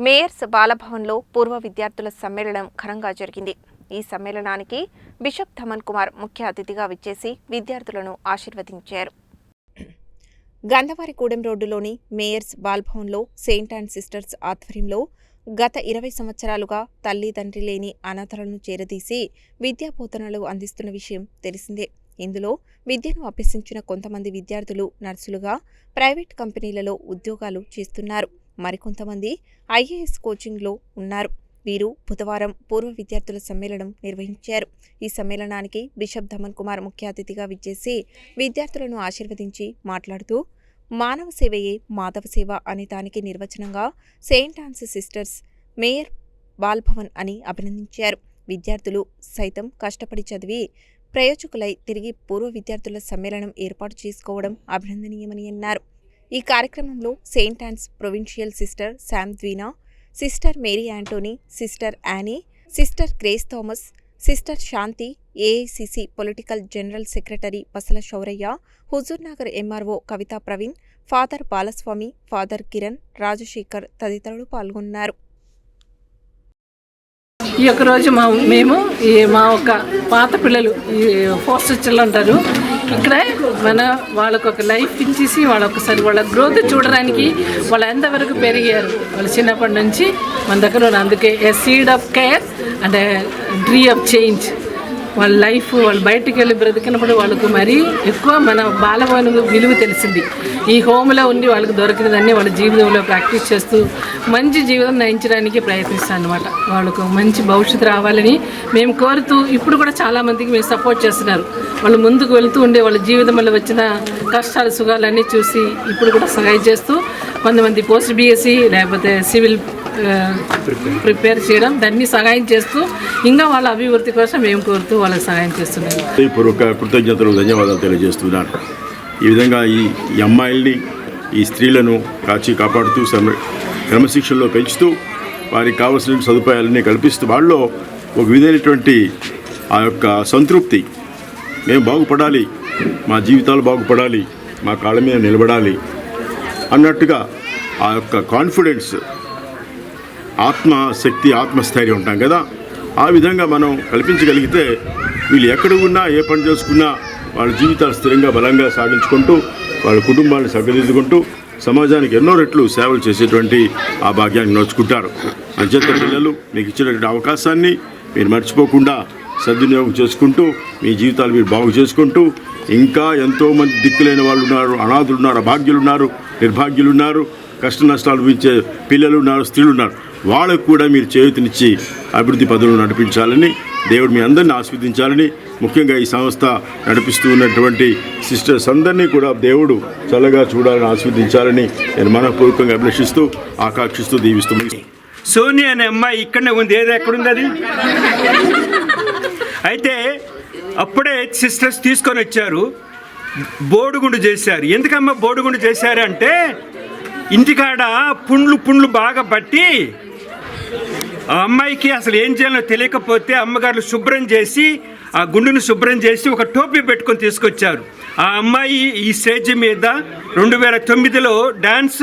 Mayers బాలభవన్లో పూర్వ విద్యార్థుల సమ్మేళనం ఘనంగా జరిగింది. ఈ సమ్మేళనానికి బిషప్ ధమన్ కుమార్ ముఖ్య అతిథిగా విచ్చేసి విద్యార్థులను ఆశీర్వదించారు. గంధవారిగూడెం రోడ్డులోని మేయర్స్ బాలభవన్లో సెయింట్ అండ్ సిస్టర్స్ ఆధ్వర్యంలో గత 20 సంవత్సరాలుగా తల్లిదండ్రి లేని అనాథలను చేరదీసి విద్యాబోధనలు అందిస్తున్న విషయం తెలిసిందే. ఇందులో విద్యను అభ్యసించిన కొంతమంది విద్యార్థులు నర్సులుగా ప్రైవేట్ కంపెనీలలో ఉద్యోగాలు చేస్తున్నారు. మరికొంతమంది ఐఏఎస్ కోచింగ్లో ఉన్నారు. వీరు బుధవారం పూర్వ విద్యార్థుల సమ్మేళనం నిర్వహించారు. ఈ సమ్మేళనానికి బిషప్ ధమన్ కుమార్ ముఖ్య అతిథిగా విచ్చేసి విద్యార్థులను ఆశీర్వదించి మాట్లాడుతూ మానవ సేవయే మాధవ సేవ అనే దానికి నిర్వచనంగా Saint Ann's sisters mayor Balabhavan అని అభినందించారు. విద్యార్థులు సైతం కష్టపడి చదివి ప్రయోజకులై తిరిగి పూర్వ విద్యార్థుల సమ్మేళనం ఏర్పాటు చేసుకోవడం అభినందనీయమని అన్నారు. ఈ కార్యక్రమంలో Saint Ann's provincial sister Sam Dweena, sister Mary Antony, sister Annie, sister Grace Thomas, sister Shanti, AICC political general secretary Pasala Souraiah, Huzurnagar MRO Kavitha Praveen, father Balaswamy, father Kiran, Rajasekhar తదితరులు పాల్గొన్నారు. ఈ యొక్క రోజు మేము మా ఒక పాత పిల్లలు ఈ ఫోస్టర్ చిల్లు అంటారు. ఇక్కడ వాళ్ళకు ఒక లైఫ్ ఇచ్చేసి వాళ్ళొకసారి వాళ్ళ గ్రోత్ చూడడానికి వాళ్ళు ఎంతవరకు పెరిగారు వాళ్ళు చిన్నప్పటి నుంచి మన దగ్గర ఉన్న. అందుకే a seed of care and tree of change. వాళ్ళ లైఫ్ వాళ్ళు బయటికి వెళ్ళి బ్రతికినప్పుడు వాళ్ళకు మరీ ఎక్కువ మన బాలభవన్ విలువ తెలిసింది. ఈ హోమ్లో ఉండి వాళ్ళకి దొరికినదాన్ని వాళ్ళ జీవితంలో ప్రాక్టీస్ చేస్తూ మంచి జీవితం నయించడానికి ప్రయత్నిస్తాను అనమాట. వాళ్ళకు మంచి భవిష్యత్తు రావాలని మేము కోరుతూ ఇప్పుడు కూడా చాలామందికి మేము సపోర్ట్ చేస్తున్నారు. వాళ్ళు ముందుకు వెళ్తూ ఉండే వాళ్ళ జీవితంలో వచ్చిన కష్టాలు సుఖాలన్నీ చూసి ఇప్పుడు కూడా సహాయం చేస్తూ కొంతమంది పోస్ట్ బీఎస్సీ లేకపోతే సివిల్ ప్రిపేర్ చేయడం దాన్ని సహాయం చేస్తూ ఇంకా వాళ్ళ అభివృద్ధి కోసం మేము కోరుతూ వాళ్ళకి సహాయం చేస్తున్నాము. పూర్వక కృతజ్ఞతలు ధన్యవాదాలు తెలియజేస్తున్నాను. ఈ విధంగా ఈ అమ్మాయిల్ని ఈ స్త్రీలను కాపాడుతూ క్రమశిక్షణలో పెంచుతూ వారికి కావాల్సిన సదుపాయాలన్నీ కల్పిస్తూ వాళ్ళలో ఒక విధమైనటువంటి ఆ యొక్క సంతృప్తి, మేము బాగుపడాలి, మా జీవితాలు బాగుపడాలి, మా కాళ్ళ మీద నిలబడాలి అన్నట్టుగా ఆ యొక్క కాన్ఫిడెన్స్, ఆత్మశక్తి, ఆత్మస్థైర్యం ఉంటాం కదా, ఆ విధంగా మనం కల్పించగలిగితే వీళ్ళు ఎక్కడ ఉన్నా ఏ పని చేసుకున్నా వాళ్ళ జీవితాలు స్థిరంగా బలంగా సాగించుకుంటూ వాళ్ళ కుటుంబాలను సరిదిద్దుకుంటూ సమాజానికి ఎన్నో రెట్లు సేవలు చేసేటువంటి ఆ భాగ్యాన్ని నోచుకుంటారు. అంచేత పిల్లలు మీకు ఇచ్చినటువంటి అవకాశాన్ని మీరు మర్చిపోకుండా సద్వినియోగం చేసుకుంటూ మీ జీవితాలు మీరు బాగు చేసుకుంటూ ఇంకా ఎంతోమంది దిక్కులేని వాళ్ళు ఉన్నారు, అనాథులు ఉన్నారు, అభాగ్యులు ఉన్నారు, నిర్భాగ్యులు ఉన్నారు, కష్ట నష్టాలు అనుభవించే పిల్లలు ఉన్నారు, స్త్రీలు ఉన్నారు. వాళ్ళకు కూడా మీరు చేయూతనిచ్చి అభివృద్ధి పదవులు నడిపించాలని, దేవుడు మీ అందరినీ ఆస్వాదించాలని, ముఖ్యంగా ఈ సంస్థ నడిపిస్తూ ఉన్నటువంటి సిస్టర్స్ అందరినీ కూడా దేవుడు చల్లగా చూడాలని, ఆస్వాదించాలని నేను మనపూర్వకంగా అభిలషిస్తూ ఆకాంక్షిస్తూ దీవిస్తున్నాను. సోనియా అనే అమ్మాయి ఇక్కడనే ఉంది. ఏదో ఎక్కడుంది అది? అయితే అప్పుడే సిస్టర్స్ తీసుకొని వచ్చారు, బోడుగుండు చేశారు. ఎందుకమ్మా బోడుగుండు చేశారంటే ఇంటికాడ పుండ్లు బాగా పట్టి ఆ అమ్మాయికి అసలు ఏం చేయాలో తెలియకపోతే అమ్మగారు శుభ్రం చేసి ఆ గుండును శుభ్రం చేసి ఒక టోపీ పెట్టుకొని తీసుకొచ్చారు. ఆ అమ్మాయి ఈ స్టేజ్ మీద 2009లో డాన్స్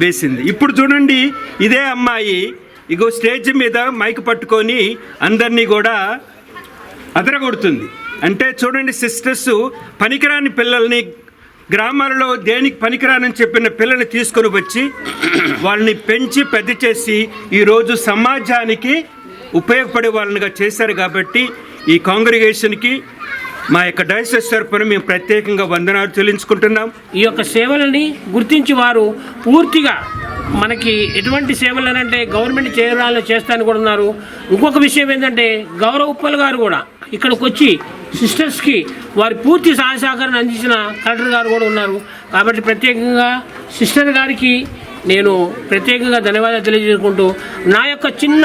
వేసింది. ఇప్పుడు చూడండి, ఇదే అమ్మాయి ఇగో స్టేజ్ మీద మైక్ పట్టుకొని అందరినీ కూడా అదరగొడుతుంది. అంటే చూడండి, సిస్టర్స్ పనికిరాని పిల్లల్ని, గ్రామాలలో దేనికి పనికిరానని చెప్పిన పిల్లల్ని తీసుకొని వచ్చి వాళ్ళని పెంచి పెద్ద చేసి ఈరోజు సమాజానికి ఉపయోగపడే వాళ్ళనిగా చేశారు. కాబట్టి ఈ కాంగ్రిగేషన్కి మా యొక్క డయాసిస్ తరపున మేము ప్రత్యేకంగా వందనాలు చెల్లించుకుంటున్నాం. ఈ యొక్క సేవలని గుర్తించి వారు పూర్తిగా మనకి ఎటువంటి సేవలు అంటే గవర్నమెంట్ చేయాలని చేస్తాను కూడా ఉన్నారు. ఇంకొక విషయం ఏంటంటే గౌరవ్ ఉప్పల్ గారు కూడా ఇక్కడికి వచ్చి సిస్టర్స్కి వారి పూర్తి సహాయ సహకారాన్ని అందించిన కలెక్టర్ గారు కూడా ఉన్నారు. కాబట్టి ప్రత్యేకంగా సిస్టర్ గారికి నేను ప్రత్యేకంగా ధన్యవాదాలు తెలియజేసుకుంటూ నా యొక్క చిన్న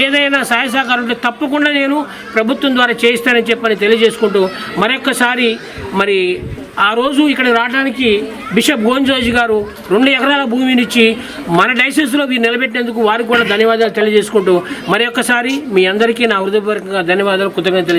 ఏదైనా సహాయ సహకారం ఉంటే తప్పకుండా నేను ప్రభుత్వం ద్వారా చేయిస్తానని చెప్పని తెలియజేసుకుంటూ మరొక్కసారి ఆ రోజు ఇక్కడ రావడానికి బిషప్ గోంజోజీ గారు 2 ఎకరాల భూమినిచ్చి మన డైసెస్లో వీరు నిలబెట్టినందుకు వారికి కూడా ధన్యవాదాలు తెలియజేసుకుంటూ మరొకసారి మీ అందరికీ నా హృదయపూర్వకంగా ధన్యవాదాలు, కృతజ్ఞతలు